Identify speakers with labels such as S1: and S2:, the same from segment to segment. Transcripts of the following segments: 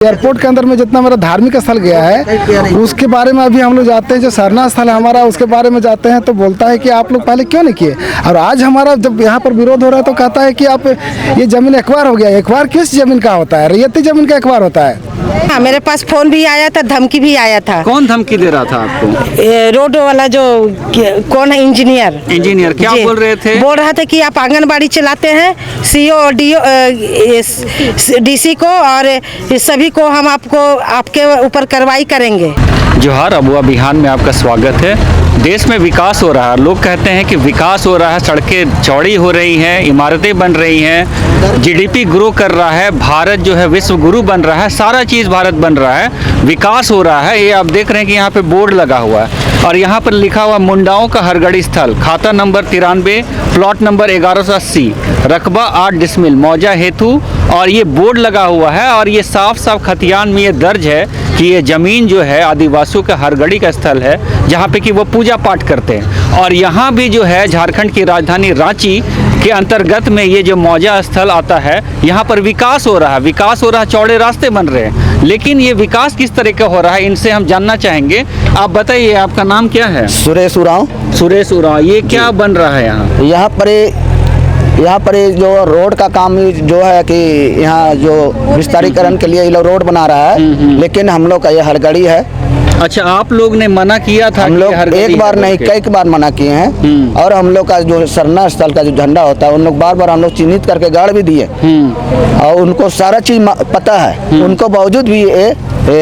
S1: Airport के अंदर में जितना मेरा धार्मिक स्थल गया है उसके बारे में अभी हम लोग जाते हैं, जो सरना स्थल है हमारा उसके बारे में जाते हैं तो बोलता है कि आप लोग पहले क्यों नहीं किए। और आज हमारा जब यहाँ पर विरोध हो रहा है तो कहता है कि आप ये जमीन एक्वायर हो गया। एक्वायर किस जमीन का होता है? रैयती जमीन का एक्वायर होता है।
S2: हाँ, मेरे पास फोन भी आया था, धमकी भी आया था।
S3: कौन धमकी दे रहा था आपको?
S2: रोड वाला जो कौन है,
S3: इंजीनियर क्या बोल रहे थे?
S2: बोल रहा था कि आप आंगनबाड़ी चलाते हैं, सीओ और डीसी को और सभी को हम आपके ऊपर कार्रवाई करेंगे।
S3: जोहार, अबुआ बिहान में आपका स्वागत है। देश में विकास हो रहा है, लोग कहते हैं कि विकास हो रहा है, सड़कें चौड़ी हो रही हैं, इमारतें बन रही हैं, जीडीपी ग्रो कर रहा है, भारत जो है विश्व गुरु बन रहा है, सारा चीज़ भारत बन रहा है, विकास हो रहा है। ये आप देख रहे हैं कि यहाँ पे बोर्ड लगा हुआ है और यहाँ पर लिखा हुआ मुंडाओं का हरगढ़ी स्थल, खाता नंबर 93, प्लॉट नंबर 1180, रकबा 8 डिसमिल, मौजा हेतु। और ये बोर्ड लगा हुआ है और ये साफ साफ खतियान में ये दर्ज है कि ये ज़मीन जो है आदिवासियों का हरगढ़ी का स्थल है, जहाँ पे कि वो पूजा पाठ करते हैं। और यहाँ भी जो है झारखंड की राजधानी रांची के अंतर्गत में ये जो मौजा स्थल आता है, यहाँ पर विकास हो रहा है, चौड़े रास्ते बन रहे हैं। लेकिन ये विकास किस तरह का हो रहा है, इनसे हम जानना चाहेंगे। आप बताइए, आपका नाम क्या है?
S4: सुरेश उरांव।
S3: सुरेश उरांव, ये क्या बन रहा है यहाँ?
S4: यहाँ पर जो रोड का काम जो है कि यहाँ जो विस्तारीकरण के लिए ये लोग रोड बना रहा है, लेकिन हम लोग का ये हरगढ़ी है।
S3: अच्छा, आप लोग ने मना किया था?
S4: हम लोग एक बार नहीं कई बार मना किए हैं और हम लोग का जो सरना स्थल का जो झंडा होता है उन लोग बार हम लोग चिन्हित करके गाड़ भी दिए और उनको सारा चीज पता है। उनको बावजूद भी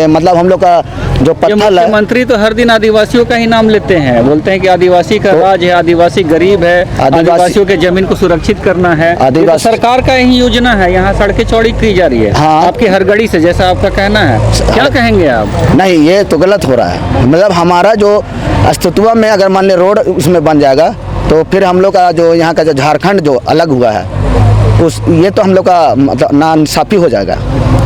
S4: मतलब हम लोग का जो पत्थर है।
S3: मंत्री तो हर दिन आदिवासियों का ही नाम लेते हैं, बोलते हैं कि आदिवासी का राज है, आदिवासी गरीब है, आदिवासियों के जमीन को सुरक्षित करना है। तो सरकार का यही योजना है, यहाँ सड़कें चौड़ी की जा रही है। हाँ। आपकी हरगढ़ी से, जैसा आपका कहना है, क्या कहेंगे आप?
S4: नहीं, ये तो गलत हो रहा है। मतलब हमारा जो अस्तित्व में अगर मान ले रोड उसमें बन जाएगा तो फिर हम लोग का जो यहाँ का जो झारखंड जो अलग हुआ है ये तो हम लोग का मतलब नाइंसाफी हो जाएगा।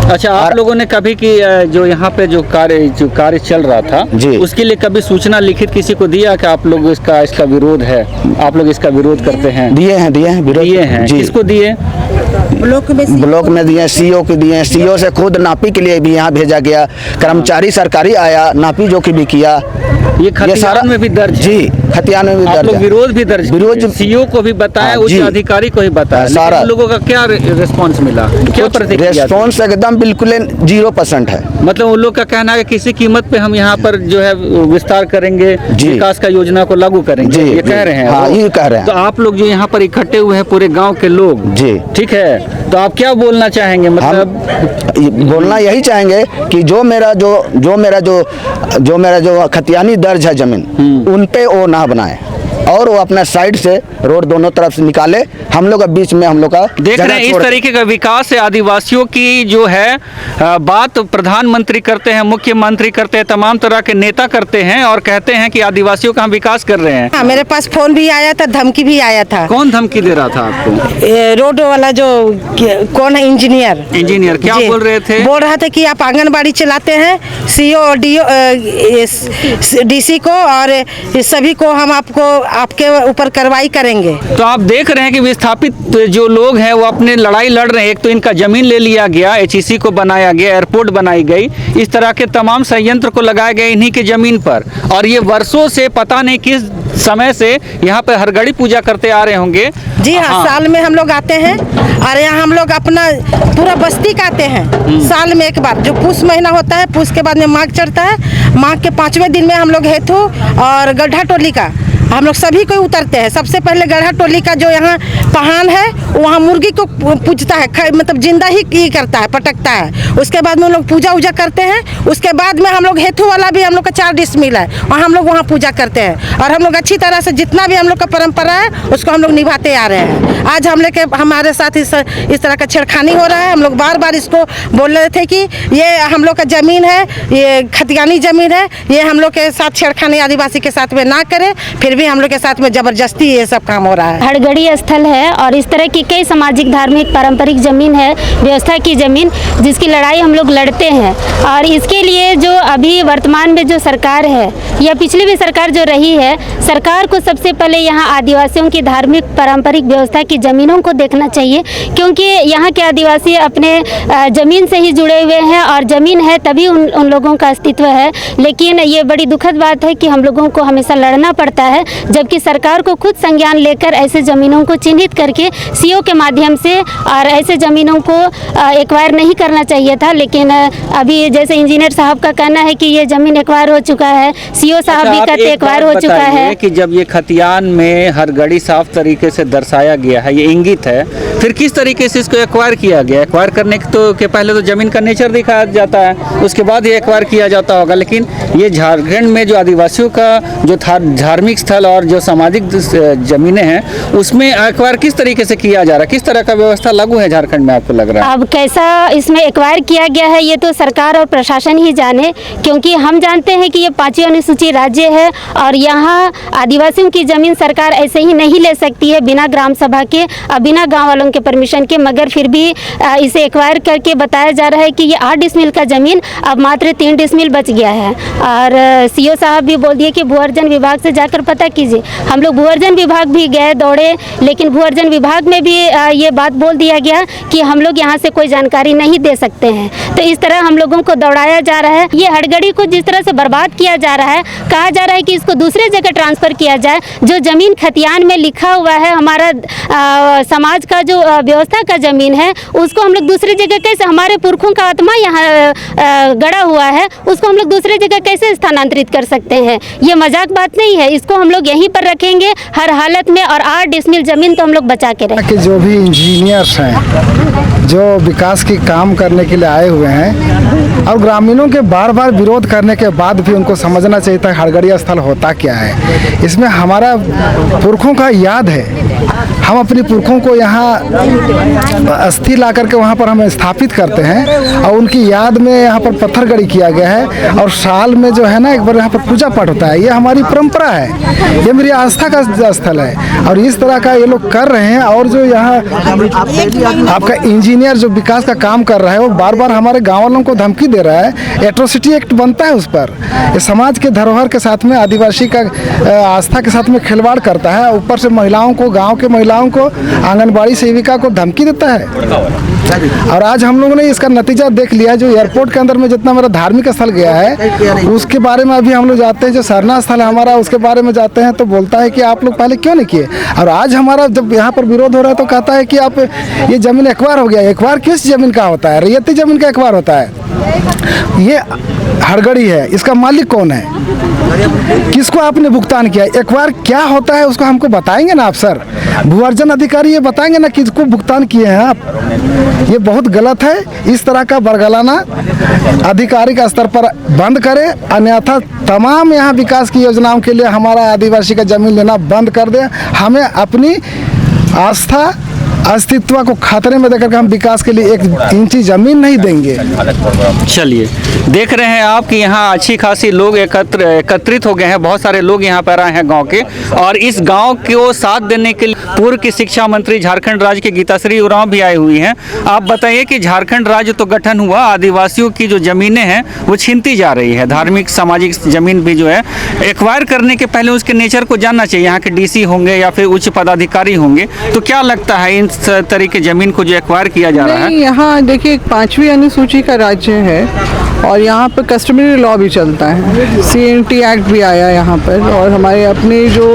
S3: अच्छा, आप लोगों ने कभी की जो यहाँ पे जो कार्य चल रहा था उसके लिए कभी सूचना लिखित किसी को दिया कि आप लोग इसका विरोध है, आप लोग इसका विरोध करते हैं?
S4: दिए हैं विरोध दिए हैं।
S3: किसको दिए?
S4: ब्लॉक में दिए, सीओ को दिए। सीओ से खुद नापी के लिए भी यहाँ भेजा गया, कर्मचारी सरकारी आया, नापी जो की भी किया।
S3: ये सारा में भी दर्ज?
S4: जी, खतियान में भी दर्ज है।
S3: विरोध भी दर्ज? विरोध सीओ को भी बताया, उच्च अधिकारी को भी बताया, सारा। लोगों का क्या रिस्पॉन्स मिला? क्या प्रतिक्रिया?
S4: रिस्पॉन्स एकदम बिल्कुल 0% है।
S3: मतलब उन लोग का कहना है कि किसी कीमत पे हम यहाँ पर जो है विस्तार करेंगे, विकास का योजना को लागू करेंगे, ये कह रहे हैं।
S4: हाँ, ये कह रहे हैं।
S3: तो आप लोग जो यहाँ पर इकट्ठे हुए हैं पूरे गाँव के लोग, जी ठीक है, तो आप क्या बोलना चाहेंगे? मतलब
S4: बोलना यही चाहेंगे कि जो मेरा जो खतियानी दर्ज है जमीन, उन पे वो ना बनाए और वो अपना साइड से रोड दोनों तरफ से निकाले। हम लोग बीच में हम लोग का
S3: देख रहे हैं इस तरीके का विकास है। आदिवासियों की जो है बात प्रधानमंत्री करते हैं, मुख्यमंत्री करते हैं, तमाम तरह के नेता करते हैं और कहते हैं कि आदिवासियों का हम विकास कर रहे हैं।
S2: हाँ, मेरे पास फोन भी आया था, धमकी भी आया था।
S3: कौन धमकी दे रहा था आपको?
S2: रोड वाला जो कौन है, इंजीनियर क्या
S3: बोल रहे थे?
S2: बोल रहा था कि आप आंगनबाड़ी चलाते हैं, सीओ और डीसी को और सभी को हम आपके ऊपर कार्रवाई करेंगे।
S3: तो आप देख रहे हैं कि विस्थापित जो लोग हैं वो अपने लड़ाई लड़ रहे हैं। एक तो इनका जमीन ले लिया गया, HEC को बनाया गया, एयरपोर्ट बनाई गई, इस तरह के तमाम संयंत्र को लगाए गए इन्हीं के जमीन पर। और ये वर्षों से पता नहीं किस समय से यहाँ पे हरगढ़ी पूजा करते आ रहे होंगे।
S2: जी हाँ, साल में हम लोग आते हैं और यहाँ हम लोग अपना पूरा बस्ती का आते हैं साल में एक बार। जो पूस महीना होता है, पूस के बाद में माघ चढ़ता है, माघ के 5वें दिन में हम लोग हेतु और गड्ढा टोली का हम लोग सभी को उतरते हैं। सबसे पहले गढ़ा टोली का जो यहाँ पहान है वहाँ मुर्गी को पूजता है, मतलब जिंदा ही करता है, पटकता है। उसके बाद में हम लोग पूजा उजा करते हैं। उसके बाद में हम लोग हेतु वाला भी हम लोग का 4 डिसमिल है, वहाँ हम लोग वहाँ पूजा करते हैं और हम लोग अच्छी तरह से जितना भी हम लोग का परंपरा है उसको हम लोग निभाते आ रहे हैं। आज हमारे साथ इस तरह का छेड़खानी हो रहा है। हम लोग बार इसको बोल रहे थे कि ये हम लोग का जमीन है, ये खतियानी जमीन है, ये हम लोग के साथ छेड़खानी आदिवासी के साथ में ना करें। फिर भी हम लोग के साथ में जबरदस्ती ये सब काम हो रहा है।
S5: हड़गड़ी स्थल है और इस तरह की कई सामाजिक, धार्मिक, पारंपरिक जमीन है, व्यवस्था की जमीन, जिसकी लड़ाई हम लोग लड़ते हैं। और इसके लिए जो अभी वर्तमान में जो सरकार है या पिछली भी सरकार जो रही है, सरकार को सबसे पहले यहाँ आदिवासियों की धार्मिक पारंपरिक व्यवस्था की ज़मीनों को देखना चाहिए, क्योंकि यहाँ के आदिवासी अपने ज़मीन से ही जुड़े हुए हैं और ज़मीन है तभी उन लोगों का अस्तित्व है। लेकिन ये बड़ी दुखद बात है कि हम लोगों को हमेशा लड़ना पड़ता है, जबकि सरकार को खुद संज्ञान लेकर ऐसे ज़मीनों को चिन्हित करके सीओ के माध्यम से और ऐसे ज़मीनों को एक्वायर नहीं करना चाहिए था। लेकिन अभी जैसे इंजीनियर साहब का कहना है कि ये ज़मीन एक्वायर हो चुका है, सीओ साहब भी कहते एक्वायर हो चुका है।
S3: कि जब ये खतियान में हरगड़ी साफ तरीके से दर्शाया गया है, ये इंगित है, फिर किस तरीके से इसको एक्वायर किया गया? एक्वायर करने के पहले तो ज़मीन का नेचर दिखाया जाता है, उसके बाद ये एक्वायर किया जाता होगा। लेकिन ये झारखंड में जो आदिवासियों का जो धार्मिक स्थल और जो सामाजिक ज़मीनें हैं, उसमें एक्वायर किस तरीके से किया जा रहा है? किस तरह का व्यवस्था लागू है झारखंड में, आपको लग रहा है?
S5: अब कैसा इसमें एक्वायर किया गया है ये तो सरकार और प्रशासन ही जाने, क्योंकि हम जानते हैं कि ये 5वीं अनुसूची राज्य है और यहाँ आदिवासियों की ज़मीन सरकार ऐसे ही नहीं ले सकती है बिना ग्राम सभा के और बिना गाँव वालों के परमिशन के। मगर फिर भी इसे एक्वायर करके बताया जा रहा है कि ये 8 डिसमिल का ज़मीन अब मात्र 3 डिसमिल बच गया है। और सीओ साहब भी बोल दिए कि भूअर्जन विभाग से जाकर पता कीजिए। हम लोग भूअर्जन विभाग भी गए, दौड़े, लेकिन भूअर्जन विभाग में भी ये बात बोल दिया गया कि हम लोग यहाँ से कोई जानकारी नहीं दे सकते हैं। तो इस तरह हम लोगों को दौड़ाया जा रहा है। ये हड़गड़ी को जिस तरह से बर्बाद किया जा रहा है, कहा जा रहा है कि इसको दूसरे जगह ट्रांसफ़र किया जाए। जो ज़मीन खतियान में लिखा हुआ है, हमारा समाज का जो व्यवस्था का ज़मीन है, उसको हम लोग दूसरी जगह कैसे, हमारे पुरखों का आत्मा यहाँ गड़ा हुआ है, उसको हम लोग दूसरी जगह कैसे स्थानांतरित कर सकते हैं? ये मजाक बात नहीं है। इसको हम लोग यहीं पर रखेंगे हर हालत में और 8 डिसमिल ज़मीन तो हम लोग बचा के रखेंगे।
S1: जो भी इंजीनियर्स हैं जो विकास की काम करने के लिए आए हुए हैं और ग्रामीणों के बार बार विरोध करने के बाद भी उनको समझना चाहिए था हड़गड़ी स्थल होता क्या है। इसमें हमारा पुरखों का याद है, हम अपने पुरखों को यहाँ अस्थि ला करके वहाँ पर हम स्थापित करते हैं और उनकी याद में यहाँ पर पत्थर गड़ी किया गया है और साल में जो है ना एक बार यहाँ पर पूजा पाठ होता है। ये हमारी परंपरा है, ये मेरी आस्था का स्थल है और इस तरह का ये लोग कर रहे हैं। और जो यहाँ आपका इंजीनियर जो विकास का काम कर रहा है वो बार बार हमारे गाँव वालों को धमकी दे रहा है। एट्रोसिटी एक्ट बनता है उस पर, ये समाज के धरोहर के साथ में आदिवासी का आस्था के साथ में खिलवाड़ करता है। ऊपर से महिलाओं को, गाँव के महिलाओं को, आंगनबाड़ी सेविका को धमकी देता है। और आज हम लोगों ने इसका नतीजा देख लिया। जो एयरपोर्ट के अंदर में जितना मेरा धार्मिक स्थल गया है उसके बारे में अभी हम लोग जाते हैं, जो सरना स्थल है हमारा उसके बारे में जाते हैं तो बोलता है कि आप लोग पहले क्यों नहीं किए। और आज हमारा जब यहाँ पर विरोध हो रहा है तो कहता है कि आप ये ज़मीन एक्वायर हो गया। एक्वायर किस ज़मीन का होता है? रैयती ज़मीन का एक्वायर होता है। ये हड़गड़ी है, इसका मालिक कौन है, किसको आपने भुगतान किया? एक्वायर क्या होता है उसको हमको बताएंगे ना आप सर? भूअर्जन अधिकारी ये बताएंगे ना किसको भुगतान किए हैं आप? ये बहुत गलत है। इस तरह का बरगलाना आधिकारिक स्तर पर बंद करें, अन्यथा तमाम यहाँ विकास की योजनाओं के लिए हमारा आदिवासी का जमीन लेना बंद कर दें। हमें अपनी आस्था अस्तित्व को खतरे में देकर के हम विकास के लिए 1 इंची जमीन नहीं देंगे।
S3: चलिए, देख रहे हैं आप कि यहाँ अच्छी खासी लोग एकत्रित हो गए हैं। बहुत सारे लोग यहाँ पर आए हैं गांव के, और इस गांव को साथ देने के लिए पूर्व की शिक्षा मंत्री झारखंड राज्य के गीताश्री उरांव भी आई हुई हैं। आप बताइए कि झारखंड राज्य तो गठन हुआ, आदिवासियों की जो ज़मीनें हैं वो छीनती जा रही है। धार्मिक सामाजिक ज़मीन भी जो है एक्वायर करने के पहले उसके नेचर को जानना चाहिए। यहाँ के डीसी होंगे या फिर उच्च पदाधिकारी होंगे, तो क्या लगता है इन तरीके ज़मीन को जो एक्वायर किया जा रहा है?
S6: यहाँ देखिए 5वीं अनुसूची का राज्य है और यहाँ पर कस्टमरी लॉ भी चलता है। CNT एक्ट भी आया यहाँ पर, और हमारे अपने जो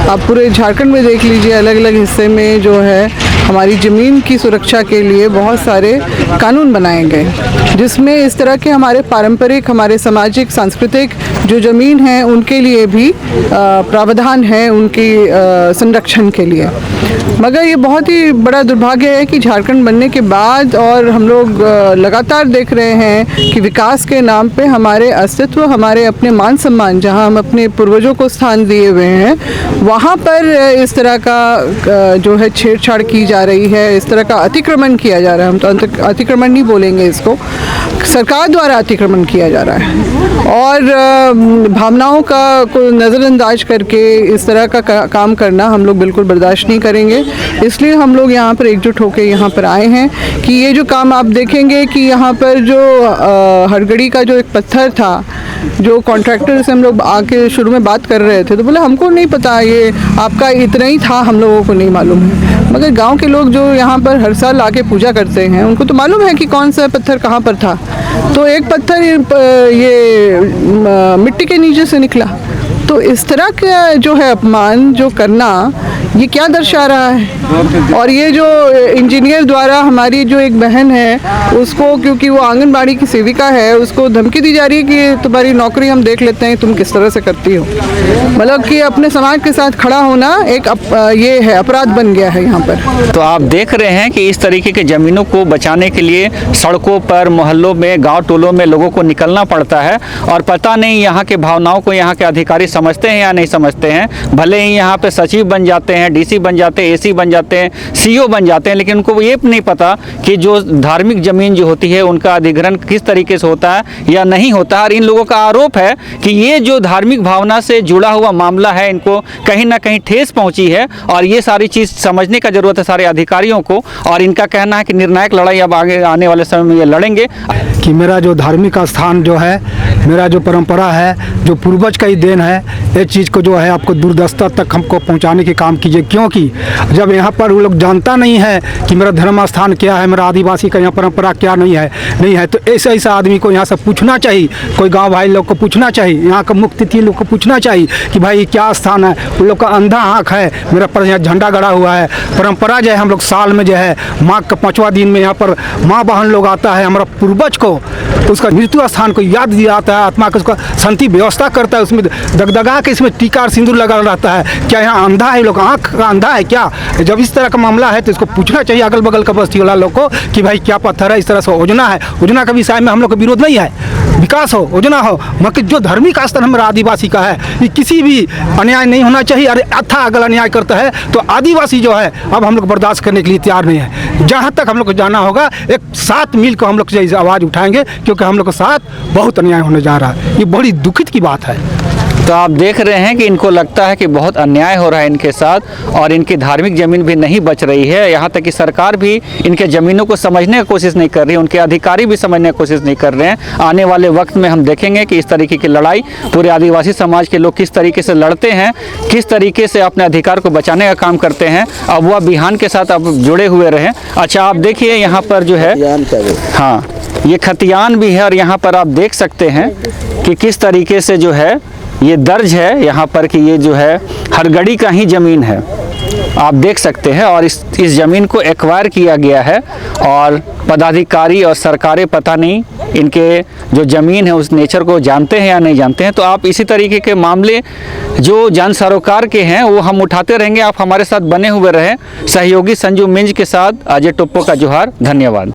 S6: आप पूरे झारखंड में देख लीजिए अलग अलग हिस्से में जो है हमारी ज़मीन की सुरक्षा के लिए बहुत सारे कानून बनाए गए, जिसमें इस तरह के हमारे पारंपरिक, हमारे सामाजिक, सांस्कृतिक जो ज़मीन है उनके लिए भी प्रावधान है उनकी संरक्षण के लिए। मगर ये बहुत ही बड़ा दुर्भाग्य है कि झारखंड बनने के बाद और हम लोग लगातार देख रहे हैं कि विकास के नाम पे हमारे अस्तित्व, हमारे अपने मान सम्मान, जहां हम अपने पूर्वजों को स्थान दिए हुए हैं, वहां पर इस तरह का जो है छेड़छाड़ की जा रही है, इस तरह का अतिक्रमण किया जा रहा है। हम तो अतिक्रमण नहीं बोलेंगे इसको, सरकार द्वारा अतिक्रमण किया जा रहा है और भावनाओं का को नज़रअंदाज करके इस तरह का काम करना हम लोग बिल्कुल बर्दाश्त नहीं करेंगे। इसलिए हम लोग यहाँ पर एकजुट होकर यहाँ पर आए हैं कि ये जो काम आप देखेंगे कि यहाँ पर जो हरगड़ी का जो एक पत्थर था, जो कॉन्ट्रैक्टर से हम लोग आके शुरू में बात कर रहे थे तो बोले हमको नहीं पता, ये आपका इतना ही था, हम लोगों को नहीं मालूम है। मगर गांव के लोग जो यहाँ पर हर साल आके पूजा करते हैं उनको तो मालूम है कि कौन सा पत्थर कहाँ पर था। तो एक पत्थर ये मिट्टी के नीचे से निकला। तो इस तरह का जो है अपमान जो करना, ये क्या दर्शा रहा है। और ये जो इंजीनियर द्वारा हमारी जो एक बहन है उसको, क्योंकि वो आंगनबाड़ी की सेविका है, उसको धमकी दी जा रही है कि तुम्हारी नौकरी हम देख लेते हैं, तुम किस तरह से करती हो। मतलब कि अपने समाज के साथ खड़ा होना एक ये है, अपराध बन गया है यहाँ पर।
S3: तो आप देख रहे हैं कि इस तरीके के ज़मीनों को बचाने के लिए सड़कों पर, मोहल्लों में, गांव टोलों में लोगों को निकलना पड़ता है और पता नहीं यहाँ के भावनाओं को यहाँ के अधिकारी समझते हैं या नहीं समझते हैं। भले ही यहाँ पे सचिव बन जाते हैं, डीसी बन जाते हैं, एसी बन जाते हैं, सीईओ बन जाते हैं, लेकिन उनको ये नहीं पता कि जो धार्मिक ज़मीन जो होती है उनका अधिग्रहण किस तरीके से होता है या नहीं होता है। और इन लोगों का आरोप है कि ये जो धार्मिक भावना से जुड़ा हुआ मामला है, इनको कहीं ना कहीं ठेस पहुँची है और ये सारी चीज़ समझने का ज़रूरत है सारे अधिकारियों को। और इनका कहना है कि निर्णायक लड़ाई अब आगे आने वाले समय में ये लड़ेंगे
S7: कि मेरा जो धार्मिक स्थान जो है, मेरा जो परंपरा है, जो पूर्वज का ही देन है, इस चीज़ को जो है आपको दूरदर्शा तक हमको पहुंचाने के काम कीजिए। क्योंकि जब यहाँ पर वो लोग जानता नहीं है कि मेरा धर्म स्थान क्या है, मेरा आदिवासी का यहाँ परंपरा क्या नहीं है तो ऐसा आदमी को यहाँ से पूछना चाहिए। कोई गांव भाई लोग को पूछना चाहिए, यहाँ का मुख्य तिथि लोग को पूछना चाहिए कि भाई क्या स्थान है। उन लोग का अंधा आँख है। मेरा पर यहाँ झंडा गड़ा हुआ है। परंपरा जो है हम लोग साल में जो है माघ का 5वां दिन में यहाँ पर माँ बहन लोग आता है, हमारा पूर्वज को उसका मृत्यु स्थान को याद दिया जाता है, आत्मा को उसका शांति व्यवस्था करता है, उसमें दगदगा के इसमें टीका और सिंदूर लगा रहता है। क्या यहाँ अंधा है लोग, आँख का अंधा है क्या? जब इस तरह का मामला है तो इसको पूछना चाहिए अगल बगल का बस्ती वाला लोग को कि भाई क्या पत्थर है, इस तरह से योजना है। योजना का विषय में हम लोग का विरोध नहीं है, विकास हो, योजना हो, मगर जो धार्मिक स्थान हमारा आदिवासी का है, ये किसी भी अन्याय नहीं होना चाहिए। अरे अथा अगर अन्याय करता है तो आदिवासी जो है अब हम लोग बर्दाश्त करने के लिए तैयार नहीं है। जहाँ तक हम लोग को जाना होगा एक साथ मिल कर हम लोग से आवाज़ उठाएंगे, क्योंकि हम लोग के साथ बहुत अन्याय होने जा रहा है। ये बड़ी दुखित की बात है।
S3: तो आप देख रहे हैं कि इनको लगता है कि बहुत अन्याय हो रहा है इनके साथ और इनकी धार्मिक ज़मीन भी नहीं बच रही है। यहाँ तक कि सरकार भी इनके ज़मीनों को समझने की कोशिश नहीं कर रही, उनके अधिकारी भी समझने की कोशिश नहीं कर रहे हैं। आने वाले वक्त में हम देखेंगे कि इस तरीके की लड़ाई पूरे आदिवासी समाज के लोग किस तरीके से लड़ते हैं, किस तरीके से अपने अधिकार को बचाने का काम करते हैं। अब वह बिहान के साथ अब जुड़े हुए रहें। अच्छा, आप देखिए यहाँ पर जो है, हाँ, ये खतियान भी है और यहाँ पर आप देख सकते हैं कि किस तरीके से जो है ये दर्ज है यहाँ पर कि ये जो है हरगड़ी का ही ज़मीन है, आप देख सकते हैं। और इस ज़मीन को एक्वायर किया गया है और पदाधिकारी और सरकारें पता नहीं इनके जो ज़मीन है उस नेचर को जानते हैं या नहीं जानते हैं। तो आप इसी तरीके के मामले जो जन सरोकार के हैं वो हम उठाते रहेंगे। आप हमारे साथ बने हुए रहें। सहयोगी संजू मिंज के साथ अजय टोप्पो का जोहार, धन्यवाद।